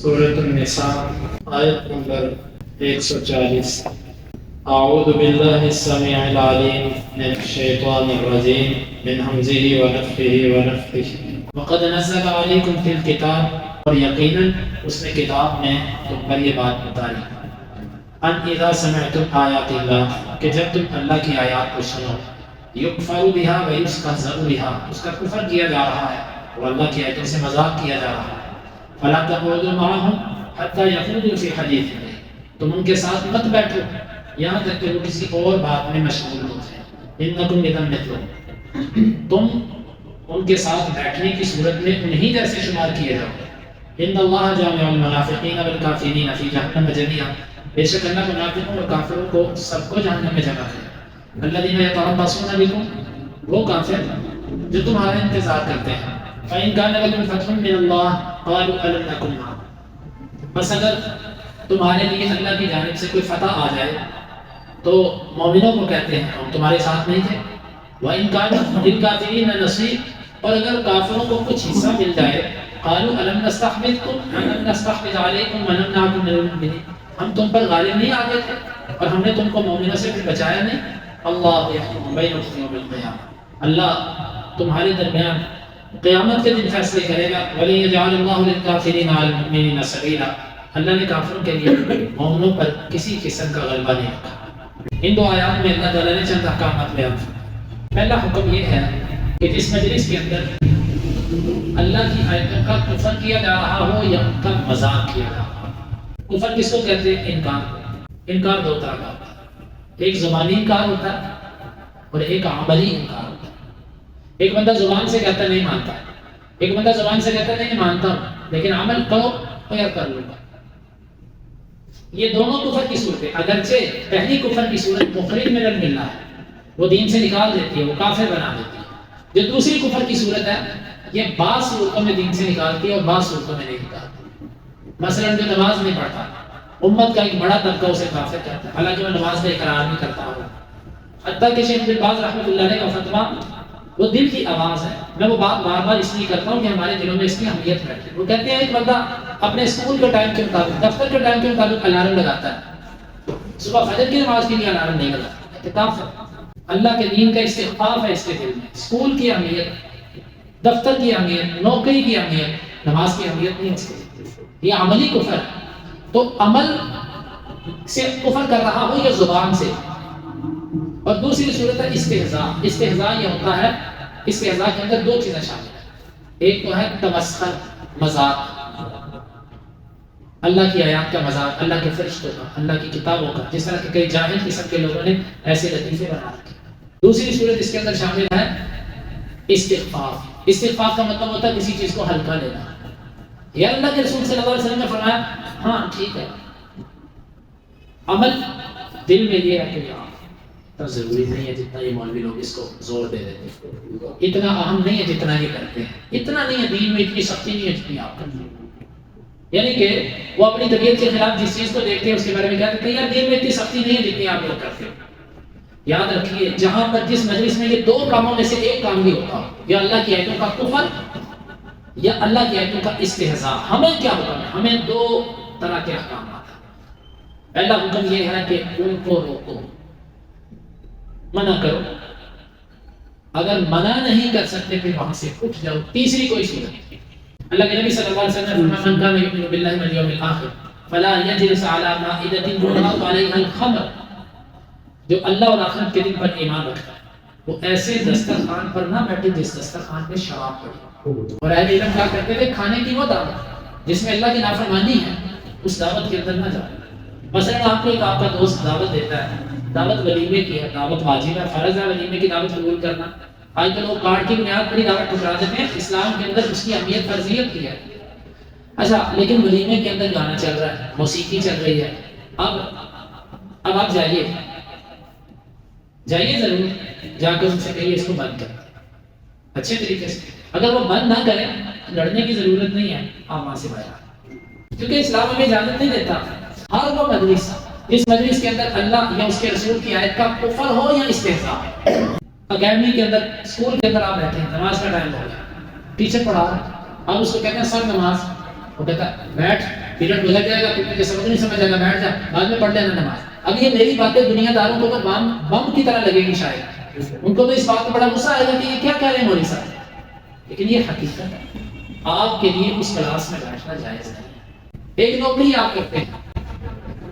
سورۃ النساء آیت نمبر 140. اعوذ باللہ السمیع العلیم من الشیطان الرجیم من حمزہ ونفخہ ونفثہ. وقد نزل علیکم فی الکتاب، اور یقیناً اس نے کتاب میں تم پر یہ بات بتائی، ان اذا سمعتم آیات اللہ، کہ جب تم اللہ کی آیات کو سنو، یکفر بہا ویستہزأ بہا، اس کا کفر کیا جا رہا ہے اور اللہ کی آیتوں سے مذاق کیا جا رہا ہے. فلا تقعدوا معهم حتى يخوضوا في حديث غيره، تم ان کے ساتھ مت بیٹھو یہاں تک کہ وہ کسی اور بات میں مشغول ہو جائیں. انکم اذا مثلهم، تم ان کے ساتھ بیٹھنے کی صورت میں انہی جیسے شمار کیے جاؤ. ان اللہ جامع المنافقین والکافرین فی جہنم جميعا، بے شک اللہ منافقوں اور کافروں کو سب کو جہنم میں جمع کرے. الذین یتربصون بکم، وہ کافر جو تمہارا انتظار کرتے ہیں. فإن كان لكم فتح من الله قالوا ألم نكن معكم، بس اگر تمہارے لیے اللہ کی جانب سے کوئی فتح آ جائے تو مومنوں کو کہتے ہیں ہم تمہارے ساتھ نہیں تھے. وإن كان للكافرين نصيب، اور اگر کافروں کو کچھ حصہ مل جائے قالوا ألم نستحوذكم ألم نستحوذ عليكم ونمنعكم من المؤمنين، ہم تم پر غالب نہیں آ گئے تھے اور ہم نے تم کو مومنوں سے پھر بچایا نہیں. اللہ يحكم بينكم يوم القيامة، اللہ تمہارے درمیان قیامت کے دن فیصلے کرے گا. وَلَن يَجْعَلَ اللَّهُ لِلْكَافِرِينَ عَلَى الْمُؤْمِنِينَ سَبِيلًا، اللہ نے کافروں کے لیے مومنوں پر کسی قسم کا غلبہ نہیں رکھا. ان دو آیات میں اللہ تعالیٰ نے چند احکامات بیان فرمائے. پہلا حکم یہ ہے کہ جس مجلس کے اندر اللہ کی آیتوں کا کفر کیا جا رہا ہو یا ان کا مذاق کیا جا رہا ہو. کفر کس کو کہتے ہیں؟ انکار. انکار دو طرح کا ہوتا ہے، ایک زبانی انکار ہوتا ہے اور ایک عملی انکار ہوتا ہے. ایک بندہ زبان سے کہتا نہیں مانتا، ایک بندہ زبان سے کہتا نہیں مانتا ہوں لیکن عمل کرو تو یا کر لوں گا. یہ دونوں کفر کی صورتیں، اگرچہ پہلی کفر کی صورت مخرج من الملہ ہے، وہ دین سے نکال دیتی ہے، وہ کافر بنا دیتی ہے. جو دوسری کفر کی صورت ہے یہ بعض صورتوں میں دین سے نکالتی ہے اور بعض صورتوں میں نہیں نکالتی. مثلا جو نماز نہیں پڑھتا، امت کا ایک بڑا طبقہ اسے کافر کہتا ہے حالانکہ وہ نماز کا اقرار نہیں کرتا ہو. حتیٰ کہ شیخ بن باز رحمۃ اللہ علیہ کا فتویٰ وہ دل کی آواز ہے. میں وہ بات بار بار اس لیے کرتا ہوں کہ ہمارے دلوں میں اس کی اہمیت بیٹھے. وہ کہتے ہیں ایک بندہ اپنے اسکول کے ٹائم کے مطابق، دفتر کے ٹائم کے مطابق الارم لگاتا ہے، صبح فجر کی نماز کے لیے الارم نہیں لگاتا. اعتکاف ہے، اللہ کے دین کا استخفاف ہے اس کے دل میں. اسکول کی اہمیت، دفتر کی اہمیت، نوکری کی اہمیت، نماز کی اہمیت نہیں اس کے دل. یہ عملی کفر ہے. تو عمل سے کفر کر رہا ہو یا زبان سے. اور دوسری صورت ہے استہزاء. استہزاء یہ ہوتا ہے، استہزاء کے اندر دو چیزیں شامل ہیں. ایک تو ہے تمسخر، مذاق، اللہ کی آیات کا مذاق، اللہ کے فرشتوں کا، اللہ کی کتابوں کا، جس طرح کہ کئی جاہل قسم کے لوگوں نے ایسے لطیفے بنا رکھے. دوسری صورت اس کے اندر شامل ہے استخفاف. استخفاف کا مطلب ہوتا ہے کسی چیز کو ہلکا لینا. یہ اللہ کے رسول صلی اللہ علیہ وسلم نے فرمایا ہاں ٹھیک ہے. عمل دل میں یہ ہے کہ اتنا ضروری نہیں ہے جتنا یہ مولوی لوگ اس کو زور دے دیتے ہیں، اتنا اہم نہیں ہے جتنا یہ کرتے ہیں، اتنا نہیں ہے، دین میں اتنی سختی نہیں ہے جتنی آپ کرتے ہیں. یعنی کہ وہ اپنی طبیعت کے خلاف جس چیز کو دیکھتے ہیں اس کے بارے میں کہتے ہیں یار دین میں اتنی سختی نہیں ہے جتنی آپ لوگ کرتے ہیں. یاد رکھیے جہاں پر جس مجلس میں یہ دو کاموں میں سے ایک کام بھی ہوتا ہو، یا اللہ کی آیتوں کا کفر یا اللہ کی آیتوں کا استہزاء، ہمیں کیا حکم ہے؟ ہمیں دو طرح کے احکامات ہیں. پہلا حکم یہ ہے کہ ان کو روکو، منع کرو. اگر منع نہیں کر سکتے پھر وہاں سے اٹھ جاؤ. تیسری کوئی صورت، اللہ کے نبی صلی اللہ علیہ وسلم نے فرمایا من کان یؤمن باللہ والیوم الآخر فلا یجلس علی مائدۃ یعرض علیہا الخمر، جو اللہ اور آخرت کے دن پر ایمان رکھتا ہے وہ ایسے دسترخوان پر نہ بیٹھے جس دسترخوان پہ شراب پڑی. اور اہل علم کہا کرتے تھے کھانے کی وہ دعوت جس میں اللہ کی نافرمانی ہے اس دعوت کے اندر نہ جاؤ. مثلا آپ کو ایک آپ کا دوست دعوت دیتا ہے، دعوت ولیمے کی ہے، دعوت واجب ہے، فرض ہے ولیمے کی دعوت قبول کرنا. آج کل لوگ کارڈ کی بنیاد پر ہی دعوت ٹھکرا دیتے ہیں. اسلام کے اندر اس کی اہمیت فرضیت کی ہے. اچھا لیکن ولیمے کے اندر گانا چل رہا ہے، موسیقی چل رہی ہے. اب آپ جائیے ضرور، جا کر ان سے کہیے اس کو بند کر اچھے طریقے سے. اگر وہ بند نہ کریں لڑنے کی ضرورت نہیں ہے، آپ وہاں سے باہر آئیں، کیونکہ اسلام ہمیں اجازت نہیں دیتا ہر وہ مجلس جس مجلس کے اندر اللہ یا اس کے رسول کی آیت کا کفر ہو یا استہزاء. اکیڈمی کے اندر، اسکول کے اندر آپ بیٹھے ہیں، نماز کا ٹائم ہو گیا، ٹیچر پڑھا رہا ہے، آپ اس کو کہتے ہیں سر نماز، وہ کہتا بیٹھ پیریڈ گزر جائے گا، پھر مجھے سبق نہیں سمجھ آئے گا، بیٹھ جا بعد میں پڑھ لینا نماز. اب یہ میری باتیں دنیا داروں کو تو بم کی طرح لگے گی شاید، ان کو تو اس بات میں بڑا غصہ آئے گا کہ یہ کیا کہہ رہے ہیں مولوی صاحب، لیکن یہ حقیقت ہے. آپ کے لیے اس کلاس میں بیٹھنا جائز نہیں ہے. ایک نوکری آپ کرتے ہیں،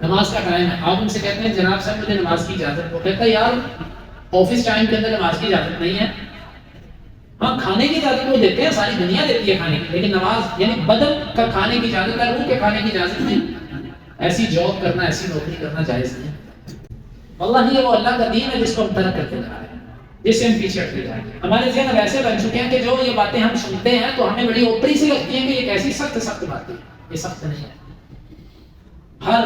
نماز کا ٹائم ہے، آپ ان سے کہتے ہیں جناب صاحب مجھے نماز کی اجازت. وہ کہتا ہے یار آفس ٹائم کے اندر نماز کی اجازت نہیں ہے. ہاں کھانے کی اجازت وہ دیتے ہیں، ساری دنیا دیتی ہے کھانے کی، لیکن نماز یعنی بدن کا کھانے کی اجازت ہے، روح کے کھانے کی اجازت نہیں. ایسی جاب کرنا، ایسی نوکری کرنا جائز نہیں. واللہ یہ وہ اللہ کا دین ہے جس کو ہم ترک کرتے جا رہے ہیں، جس سے ہم پیچھے ہٹتے جا رہے ہیں. ہمارے ذہن اب ایسے بن چکے ہیں کہ جو یہ باتیں ہم سنتے ہیں تو ہمیں بڑی اوپری سی لگتی ہیں کہ یہ کیسی سخت باتیں. یہ سخت نہیں ہے. ہر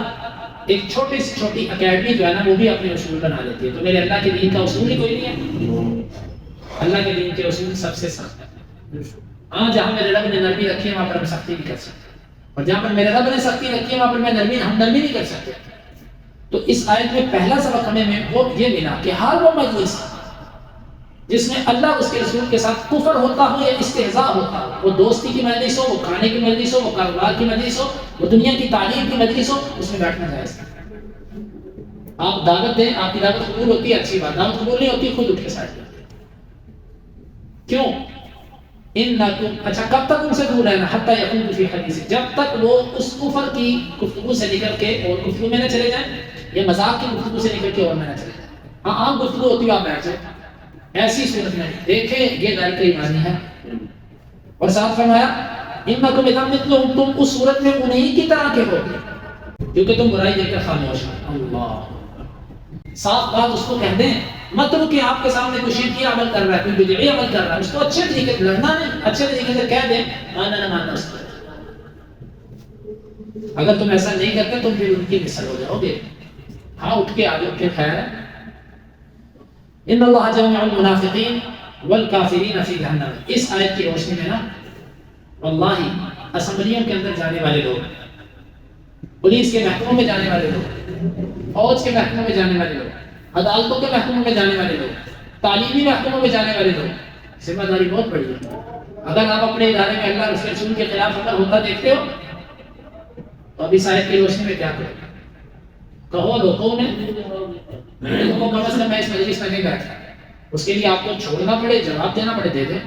ایک چھوٹی سی چھوٹی اکیڈمی جو ہے نا وہ بھی اپنے اصول بنا لیتی ہے. تو میرے اللہ کے دین کا اصول ہی کوئی نہیں ہے. اللہ کے دین کے اصول سب سے سخت ہے. ہاں جہاں میرے رب نے نرمی رکھی ہے وہاں پر ہم سختی نہیں کر سکتے، اور جہاں پر میرے رب نے سختی رکھی ہے وہاں پر ہم نرمی نہیں کر سکتے. تو اس آیت میں پہلا سبق ہمیں وہ یہ ملا کہ ہر وہ مجلس جس میں اللہ اس کے رسول کے ساتھ کفر ہوتا ہو یا استہزاء ہوتا ہو، وہ دوستی کی مجلس ہو، وہ کھانے کی مجلس ہو، وہ کاروبار کی مجلس ہو، وہ دنیا کی تعلیم کی مجلس ہو، اس میں بیٹھنا جائز ہے. آپ دعوت دیں، آپ کی دعوت قبول ہوتی ہے اچھی بات، دعوت قبول نہیں ہوتی خود اٹھ کے سائڈ. کیوں؟ اچھا کب تک ان سے دور رہنا؟ حتی یقول فی حدیث، جب تک وہ اس کفر کی گفتگو سے نکل کے اور گفتگو میں نہ چلے جائیں، یا مذاق کی گفتگو سے نکل کے اور میں نہ چلے جائیں. ہاں عام گفتگو ہوتی ہے آپ بیٹھ جائیں، ایسی صورت میں دیکھیں یہ غیر کا ایمانی ہے. اور ساتھ فرمایا انکم اذا مثلهم، تم اس صورت میں انہی کی طرح کے ہو کیونکہ تم برائی دے کر خاموش ہو. اللہ صاف بات اس کو کہہ دیں، مت رو کہ آپ کے سامنے کوئی شرکی عمل کر رہا ہے، کوئی بدعی عمل کر رہا ہے، اس کو اچھے طریقے سے لڑنا نہیں، اچھے طریقے سے کہہ دیں ماننا نہ ماننا اس کو. اگر تم ایسا نہیں کرتے تم پھر ان کی مثل ہو جاؤ گے. ہاں اٹھ کے آگے اٹھ کے خیر ہے. ان اللہ جامع المنافقین والکافرین فی جہنم. اس آیت کی روشنی میں نا واللہ اسمبلیوں کے اندر جانے والے لوگ، پولیس کے محکموں میں جانے والے لوگ، فوج کے محکموں میں جانے والے لوگ، عدالتوں کے محکموں میں جانے والے لوگ، تعلیمی محکموں میں جانے والے لوگ، ذمہ داری بہت بڑی ہے. اگر آپ اپنے ادارے میں اللہ اس کے رسول کے خلاف اگر ہوتا دیکھتے ہو تو ابھی آیت کی روشنی میں کیا کرو؟ کہو لوگوں نے لوگوں کا مسئلہ میں اس مجلس میں نہیں بیٹھا، اس کے لیے آپ کو چھوڑنا پڑے، جواب دینا پڑے، دے دیں.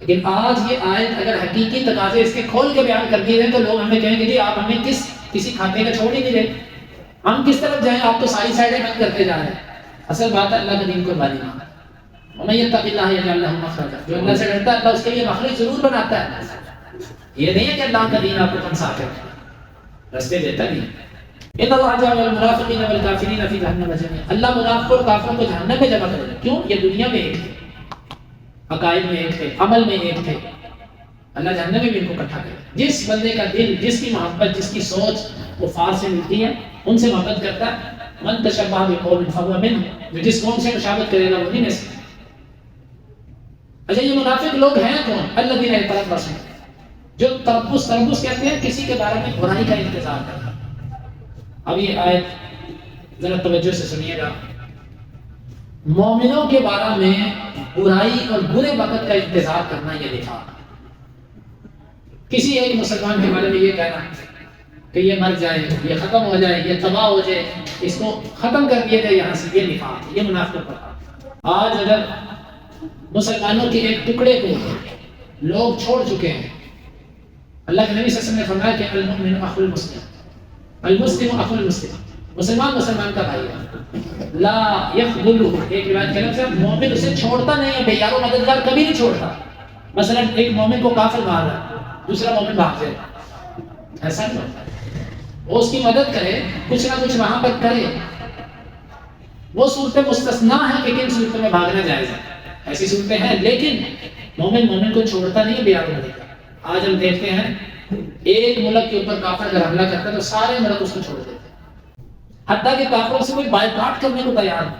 لیکن آج یہ آیت اگر حقیقی تقاضے اس کے کھول کے بیان کر دیے جائیں تو لوگ ہمیں کہیں گے جی آپ ہمیں کسی کھاتے کا چھوڑ ہی نہیں رہے، ہم کس طرف جائیں؟ آپ تو ساری سائڈیں بند کرتے جا رہے ہیں. اصل بات ہے اللہ کے دین کو بانی مانا. وَمَن يَتَّقِ اللَّهَ يَجْعَل لَّهُ مَخْرَجًا، جو اللہ سے ڈرتا ہے اللہ اس کے لیے مخرج ضرور بناتا ہے. یہ نہیں ہے کہ اللہ کا دین آپ کو پھنسا کر راستے دیتا نہیں. ان اللہ جعل المنافقین والکافرین فی جہنم جميعا، اللہ منافقوں اور کافروں کو جہنم میں جمع کرے گا. کیوں؟ یہ دنیا میں ایک تھے، عقائد میں ایک تھے، عمل میں ایک تھے، اللہ جہنم میں بھی ان کو اکٹھا کرے گا. جس بندے کا دل، جس کی محبت، جس کی سوچ کفار سے ملتی ہے ان سے محبت کرتا ہے. من تشبہ بقوم فهو منهم، جو جس قوم سے مشابہت کرے گا وہی میں سے. اچھا یہ منافق لوگ ہیں کون؟ الذین یتربصون، جو تربص کہتے ہیں کسی کے بارے میں برائی کا انتظار کرنا. اب یہ آیت ذرا توجہ سے سنیے گا. مومنوں کے بارے میں برائی اور برے وقت کا انتظار کرنا یہ نفاق. کسی ایک مسلمان کے بارے میں یہ کہنا کہ یہ مر جائے، یہ ختم ہو جائے، یہ تباہ ہو جائے، اس کو ختم کر دیا جائے یہاں سے، یہ نفاق، یہ منافقت پر. آج اگر مسلمانوں کے ایک ٹکڑے کو لوگ چھوڑ چکے ہیں، اللہ کے نبی صلی اللہ علیہ وسلم نے فرمایا کہ المؤمن اخو المسلم، المسلم اخو المسلم، مسلمان مسلمان کا بھائی ہے. لا یخذلہ، ایک روایت کے لفظ ہے مومن اسے چھوڑتا نہیں ہے، بے یار و مددگار کبھی نہیں چھوڑتا. مثلا ایک مومن کو کافر مار رہا ہے، دوسرا مومن بھاگ جائے، ایسا نہیں ہوتا. وہ اس کی مدد کرے، کچھ نہ کچھ وہاں پر کرے. وہ صورتیں مستثنیٰ ہیں کہ کن صورتوں میں بھاگنا جائز ہے، ایسی صورتیں ہیں، لیکن مومن کو چھوڑتا نہیں ہے بے یار و مددگار. آج ہم دیکھتے ہیں ایک ملک کے اوپر کافر اگر حملہ کرتا ہے تو سارے ملک اس کو چھوڑ دیتے ہیں، حتیٰ کہ کافروں سے کوئی بائیکاٹ کرنے کو تیار نہیں،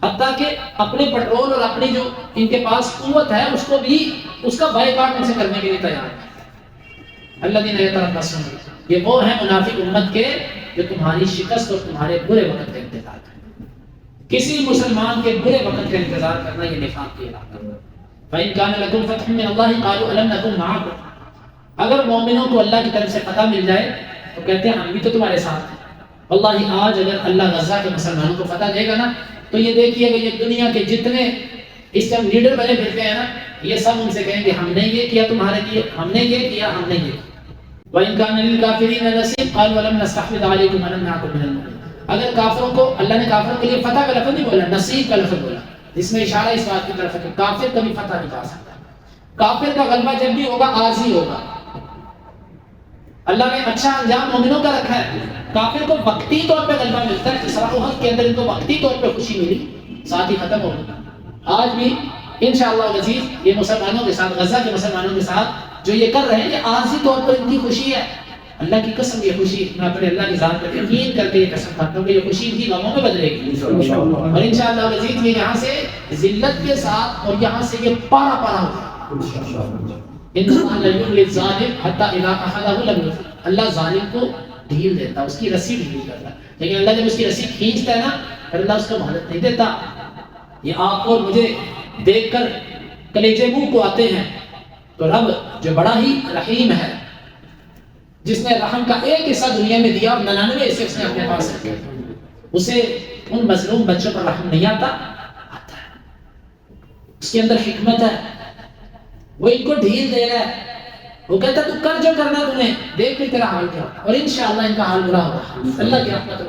حتیٰ کہ اپنے پیٹرول اور اپنی جو ان کے پاس قوت ہے اس کو بھی اس کا بائیکاٹ ان سے کرنے کے لیے تیار ہے. الذین یتربصون، یہ وہ ہیں منافق امت کے جو تمہاری شکست اور تمہارے برے وقت کا انتظار کریں. کسی مسلمان کے برے وقت کا انتظار کرنا یہ نفاق کی علامت ہے. فَإِن كَانَ لَكُمْ فَتْحٌ مِّنَ اللَّهِ قَالُوا أَلَمْ نَكُن مَّعَكُمْ، اگر مومنوں کو اللہ کی طرف سے فتح مل جائے تو کہتے ہیں ہم بھی تو تمہارے ساتھ ہیں۔ واللہ آج اگر اللہ غزہ کے مسلمانوں کو فتح دے گا نا تو یہ دیکھیے کہ یہ دنیا کے جتنے اس ٹائم لیڈر بنے پھرتے ہیں نا، یہ سب ان سے کہیں گے ہم نے یہ کیا تمہارے لیے، ہم نے یہ کیا، ہم نے یہ کیا۔ وَإِن كَانَ لِلْكَافِرِينَ نَصِيبٌ قَالُوا وَلَمْ نَسْتَحْوِذْ عَلَيْكُمْ وَلَمْ نَكُن مِنَ الْمُؤْمِنِينَ۔ اگر کافروں کو اللہ نے کافروں کے لیے فتح کا لفظ نہیں بولا، نصیب کا لفظ بولا، جس میں اشارہ اس بات کی طرف ہے کہ کافر کبھی فتح نہیں پا سکتا۔ کافر کا غلبہ جب بھی ہوگا عارضی ہوگا۔ اللہ نے اچھا انجام مومنوں کا رکھا ہے، کافر کو وقتی طور پہ غلبہ ملتا ہے۔ اسراء و حج کے اندر ان کو وقتی طور پہ خوشی ملی، ساتھ ہی ختم ہو گئی۔ آج بھی انشاءاللہ العزیز یہ مسلمانوں کے ساتھ، غزہ کے مسلمانوں کے ساتھ جو یہ کر رہے ہیں، یہ عارضی طور پر ان کی خوشی ہے۔ اللہ کی قسم یہ خوشی، میں اپنے اللہ کی ذات پر یقین کر کے یہ قسم کھاتا ہوں کہ یہ خوشی ان کی غموں میں بدلے گی، اور انشاءاللہ العزیز یہ یہاں سے ذلت کے ساتھ اور یہاں سے یہ پارا پارا ہوگا۔ اللہ ظالم کو ڈھیل دیتا، اس کی رسی ڈھیل کرتا، لیکن اللہ جب اس کی رسی کھینچتا ہے نا پھر اللہ اس کو مہلت نہیں دیتا۔ یہ آپ کو مجھے دیکھ کر کلیجے منہ کو آتے ہیں، تو رب جو بڑا ہی رحیم ہے، جس نے رحم کا ایک حصہ دنیا میں دیا اور 99 حصے اس نے اپنے پاس رکھے، اسے ان مظلوم بچوں پر رحم نہیں آتا ہے۔ اس کے اندر حکمت ہے، وہ ان کو ڈھیل دے رہا ہے، وہ کہتا ہے تو کر جو کرنا تمہیں، دیکھ کے تیرا حال کیا ہوگا، اور انشاءاللہ ان کا حال برا ہوگا اللہ کی رحمت اور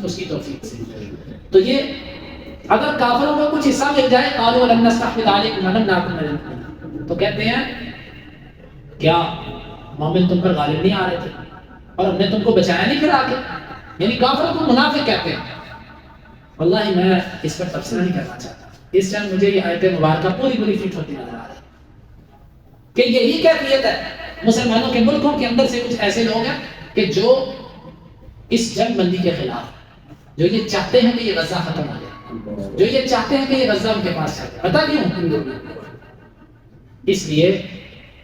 اس کی توفیق سے۔ تو یہ اگر کافروں کو کچھ حصہ مل جائے، قالوا لم نستحوذ علیکم ولم نکن من المؤمنین، تو کہتے ہیں کیا مومن تم پر غالب نہیں آ رہے تھے اور ہم نے تم کو بچایا نہیں پھر آگے؟ یعنی کافروں کو منافق کہتے ہیں۔ واللہ میں اس پر تبصرہ نہیں کرنا چاہتا، اس ٹائم مجھے یہ آیت مبارکہ پوری فٹ ہوتی نظر آ رہی ہے کہ یہی کیفیت ہے مسلمانوں کے ملکوں کے اندر سے کچھ ایسے لوگ ہیں کہ جو اس جنگ بندی کے خلاف، جو یہ چاہتے ہیں کہ یہ غزہ ختم ہو جائے، جو یہ چاہتے ہیں کہ یہ غزہ ان کے پاس چل جائے۔ پتہ کیوں؟ اس لیے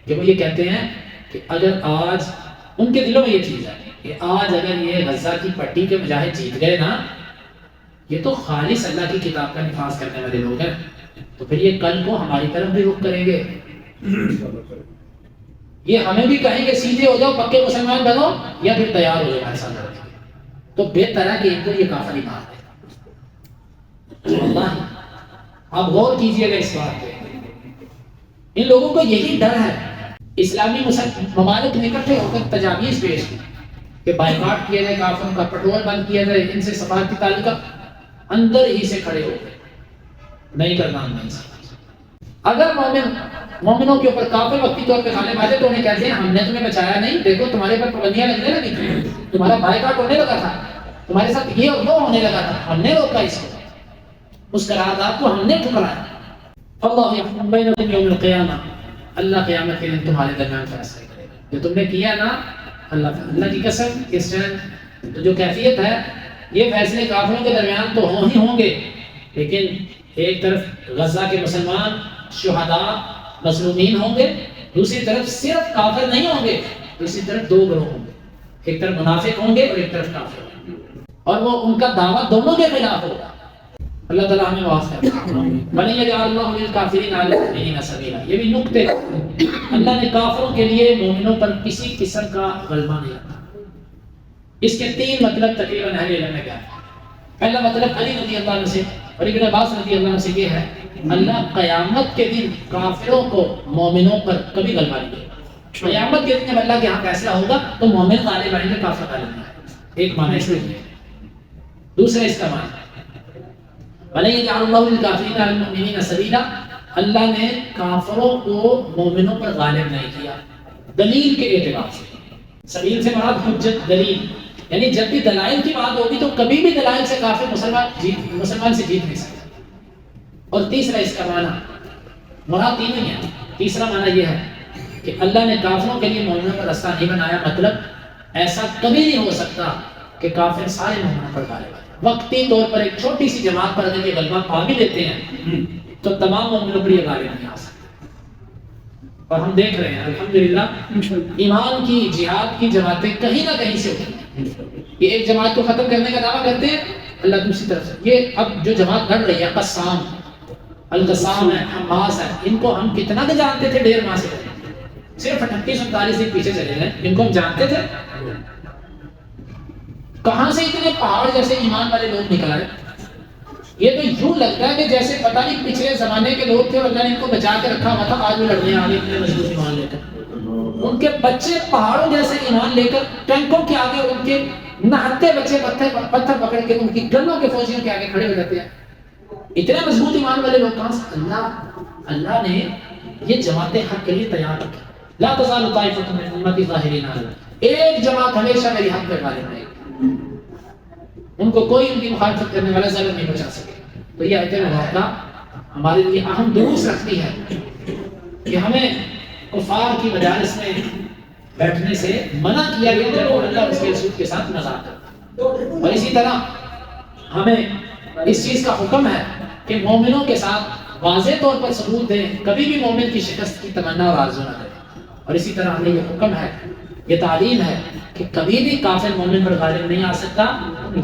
کہ وہ یہ کہتے ہیں کہ اگر آج ان کے دلوں میں یہ چیز ہے کہ آج اگر یہ غزہ کی پٹی کے مجاہد جیت گئے نا، یہ تو خالص اللہ کی کتاب کا نفاذ کرنے والے لوگ ہیں، تو پھر یہ کل کو ہماری طرف بھی رخ کریں گے، یہ ہمیں بھی کہیں گے سیدھے ہو جاؤ، پکے مسلمان بنو، یا پھر تیار ہو جاؤ ہمارے ساتھ لڑنے کے۔ تو بہتر ہے کہ ان کو یہ کافر ہی مار دے۔ اللہ آپ غور کیجئے گا اس بات پہ، ان لوگوں کو یہی ڈر ہے۔ اسلامی ممالک نے اکٹھے ہو کر تجاویز پیش کی کہ بائیکاٹ کیا جائے کافروں کا، پیٹرول بند کیا جائے، ان سے سفارتی تعلقات، اندر ہی سے کھڑے ہو گئے، نہیں کرنا ہم نہیں سکتے۔ اگر مومنوں کے اوپر کافر وقتی طور پہ غالب آ جائے تو انہیں کہتے ہیں ہم نے تمہیں بچایا نہیں، دیکھو تمہارے پر پابندیاں لگنے لگی تھی، تمہارا بائیکاٹ ہونے لگا تھا، تمہارے ساتھ یہ اور وہ ہونے لگا تھا، ہم نے روکا اس کو، اس قرارداد کو ہم نے ٹھکرایا۔ اللہ یحکم بینکم یوم القیامہ، اللہ قیامت کے دن تمہارے درمیان فیصلہ کرے گا جو تم نے کیا نا۔ اللہ کی قسم، اس ٹائم تو جو کیفیت ہے، یہ فیصلے کافروں کے درمیان تو ہوں گے، لیکن ایک طرف غزہ کے مسلمان شہداء مظلومین ہوں گے، دوسری طرف صرف کافر نہیں ہوں گے، دوسری طرف دو گروہ ہوں گے، ایک طرف منافق ہوں گے اور ایک طرف کافر ہوں گے، اور وہ ان کا دعویٰ دونوں کے خلاف ہوگا۔ اللہ تعالیٰ ہمیں معاف کرے۔ وَلَن يَجْعَلَ اللَّهُ لِلْكَافِرِينَ عَلَى الْمُؤْمِنِينَ سَبِيلًا، یہ بھی نقطے، اللہ نے کافروں کے لیے مومنوں پر کسی قسم کا غلبہ نہیں رکھا۔ اس کے 3 مطلب تقریباً اہل علم نے کہا۔ پہلا مطلب علی رضی اللہ عنہ سے اور ابن عباس رضی اللہ عنہ سے یہ ہے، اللہ قیامت کے دن کافروں کو مومنوں پر کبھی غلبہ نہیں دے گا۔ قیامت کے دن جب اللہ کے ہاں فیصلہ ہوگا تو مومن غالب آئیں گے، کافر غالب نہیں آئیں گے۔ ایک معنی اس میں، دوسرا اس کا معنی وَلَن يَجْعَلَ اللَّهُ لِلْكَافِرِينَ عَلَى الْمُؤْمِنِينَ سَبِيلًا، اللہ نے کافروں کو مومنوں پر غالب نہیں کیا دلیل کے اعتبار سے۔ سبیل سے مراد حجت، دلیل، یعنی جب بھی دلائل کی بات ہوگی تو کبھی بھی دلائل سے کافر مسلمان سے جیت نہیں سکتا۔ اور تیسرا اس کا معنی، مراد تین ہی ہے، تیسرا معنی یہ ہے کہ اللہ نے کافروں کے لیے مومنوں پر رستہ نہیں بنایا، مطلب ایسا کبھی نہیں ہو سکتا کہ کافر سارے مومنوں پر غالب آئے۔ وقتی طور پر ایک چھوٹی سی جماعت پر اگر یہ غلبہ پا بھی لیتے ہیں تو تمام مومنوں پر یہ غالب نہیں آ سکتے۔ اور ہم دیکھ رہے ہیں الحمدللہ ایمان کی، جہاد کی جماعتیں کہیں نہ کہیں سے اٹھتی ہیں۔ یہ ایک جماعت کو ختم کرنے کا دعویٰ کرتے ہیں، اللہ دوسری طرف سے یہ اب جو جماعت لڑ رہی ہے، قسام، القسام ہے، حماس ہے، ان کو ہم کتنا کہ جانتے تھے 1.5 ماہ سے، صرف 38-39 دن پیچھے چلے گئے، ان کو ہم جانتے تھے؟ کہاں سے اتنے پہاڑ جیسے ایمان والے لوگ نکل آئے؟ یہ تو یوں لگتا ہے کہ جیسے پتہ نہیں پچھلے زمانے کے لوگ تھے اور اللہ نے ان کو بچا کے رکھا ہوا تھا، آج وہ لڑنے آ گئے اتنے مضبوط ایمان لے کر۔ ان کے بچے پہاڑوں جیسے ایمان لے کر ٹینکوں کے آگے، ان کے نہتے بچے پتھر پکڑ کے ان کی گنوں کے فوجیوں کے آگے کھڑے ہو جاتے ہیں۔ اتنے مضبوط ایمان والے لوگ کہاں سے؟ اللہ نے یہ جماعتیں حق کے لیے تیار رکھی۔ لا تزال طائفۃ من امتی ظاہرین علی الحق، ایک جماعت ہمیشہ میری حق پہ غالب رہے گی، ان کو کوئی ان کی مخالفت کرنے والا ظالم نہیں بچا سکے۔ تو یہ آیت مبارکہ ہمارے لیے اہم دروس رکھتی ہے کہ ہمیں کفار کی مجالس میں بیٹھنے سے منع کیا گیا جب وہ اللہ اور اس کے رسول کے ساتھ مذاق کرتے، اور اسی طرح ہمیں اس چیز کا حکم ہے کہ مومنوں کے ساتھ واضح طور پر ثبوت دیں، کبھی بھی مومن کی شکست کی تمنا اور آرزو نہ کریں۔ اور اسی طرح ہمیں یہ حکم ہے، یہ تعلیم ہے کہ کبھی بھی کافر مومن پر غالب نہیں آ سکتا۔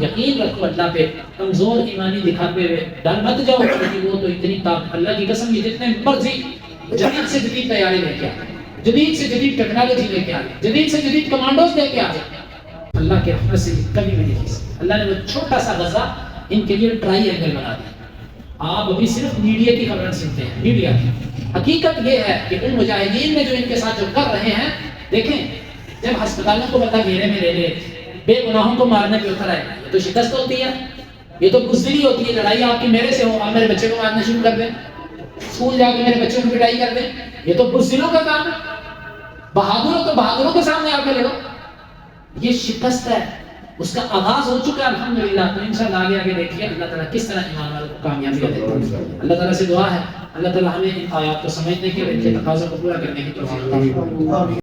یقین رکھو اللہ پہ، کمزور ایمانی دکھاتے ہوئے ڈر مت جاؤ کہ وہ تو اتنی طاقت، اللہ کی قسم یہ جتنے مرضی جدید سے جدید تیاری لے کے آئے، جدید سے جدید ٹیکنالوجی لے کے آئے، جدید سے جدید کمانڈوز لے کے آئے، اللہ کے رحمت سے کبھی بھی نہیں کی سکتے۔ اللہ نے وہ چھوٹا سا غزہ ان کے لیے ٹرائی اینگل بنا دیا۔ آپ ابھی صرف میڈیا کی خبریں سنتے ہیں، میڈیا کی حقیقت یہ ہے کہ ان مجاہدین نے جو ان کے ساتھ جو کر رہے ہیں، دیکھیں جب ہسپتالوں کو پتہ گھیرے میں لے لے، بے گناہوں کو مارنے پہ اتر آئے، یہ تو شکست ہوتی ہے، یہ تو بزدلی ہوتی ہے۔ لڑائی آپ کی میرے سے ہو، آپ میرے بچے کو مارنا شروع کر دیں، اسکول جا کے میرے بچوں کی پٹائی کر دیں، یہ تو بزدلوں کا کام ہے۔ بہادروں تو بہادروں کے سامنے آ کے لڑو، یہ شکست ہے، اس کا آغاز ہو چکا ہے الحمدللہ۔ تو انشاءاللہ آگے آگے دیکھیے اللہ تعالیٰ کس طرح ایمان والوں کو کامیابی دیتا ہے۔ اللہ تعالیٰ سے دعا ہے اللہ تعالیٰ ہمیں ان آیات کو سمجھنے کے اور ان کے تقاضوں کو پورا کرنے کی توفیق عطا فرمائے۔